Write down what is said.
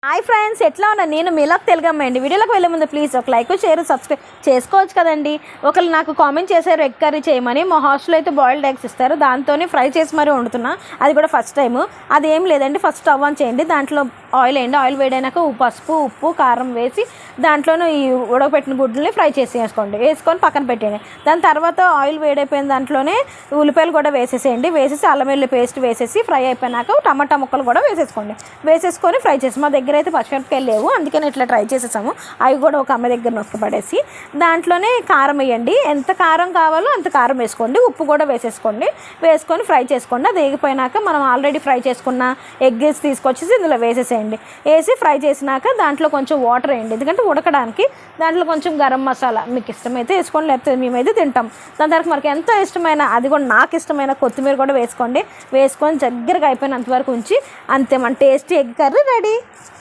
Hi friends, ఎట్లా ఉన్నా నేను మీలాగ్ తెలుగమ్మ అండి. వీడియోలోకి వెళ్ళే ముందు ప్లీజ్ ఒక లైక్ షేర్ సబ్స్క్రైబ్ చేసుకోవచ్చు కదండి. ఒకళ్ళు నాకు కామెంట్ చేశారు ఎగ్ కర్రీ చేయమని. మా హాస్టల్లో అయితే బాయిల్డ్ ఎగ్స్ ఇస్తారు, దాంతోనే ఫ్రై చేసి మరీ వండుతున్నా. అది కూడా ఫస్ట్ టైం. అది ఏం లేదండి, ఫస్ట్ స్టవ్ ఆన్ చేయండి, దాంట్లో ఆయిల్ వేయండి. ఆయిల్ వేయడాక పసుపు ఉప్పు కారం వేసి దాంట్లోనూ ఈ ఉడకపెట్టిన గుడ్లని ఫ్రై చేసి వేసుకొని పక్కన పెట్టేయండి. దాని తర్వాత ఆయిల్ వేడైపోయిన దాంట్లోనే ఉల్లిపాయలు కూడా వేసేసేయండి. వేసేసి అల్లం వెల్లుల్లి పేస్ట్ వేసేసి ఫ్రై అయిపోయినాక టమాటా ముక్కలు కూడా వేసేసుకొని ఫ్రై చేసి, మా దగ్గర అయితే పచ్చిమిరపకాయలు లేవు అందుకని ఇట్లా ట్రై చేసేసాము. అవి కూడా ఒక అమ్మ దగ్గర నొక్కబడేసి దాంట్లోనే కారం వేయండి. ఎంత కారం కావాలో అంత కారం వేసుకోండి. ఉప్పు కూడా వేసుకొని ఫ్రై చేసుకోండి. అది వేగిపోయినాక మనం ఆల్రెడీ ఫ్రై చేసుకున్న ఎగ్స్ తీసుకొచ్చేసి ఇందులో వేసేసేయండి. వేసి ఫ్రై చేసినాక దాంట్లో కొంచెం వాటర్ వేయండి, ఎందుకంటే ఉడకడానికి. దాంట్లో కొంచెం గరం మసాలా మీకు ఇష్టమైతే వేసుకోండి, లేకపోతే మేమైతే తింటాం. దాని తర్వాత మనకి ఎంతో ఇష్టమైన, అది కూడా నాకు ఇష్టమైన కొత్తిమీర కూడా వేసుకొని దగ్గరగా అయిపోయినంత వరకు ఉంచి అంతే, మన టేస్టీ ఎగ్ కర్రీ రెడీ.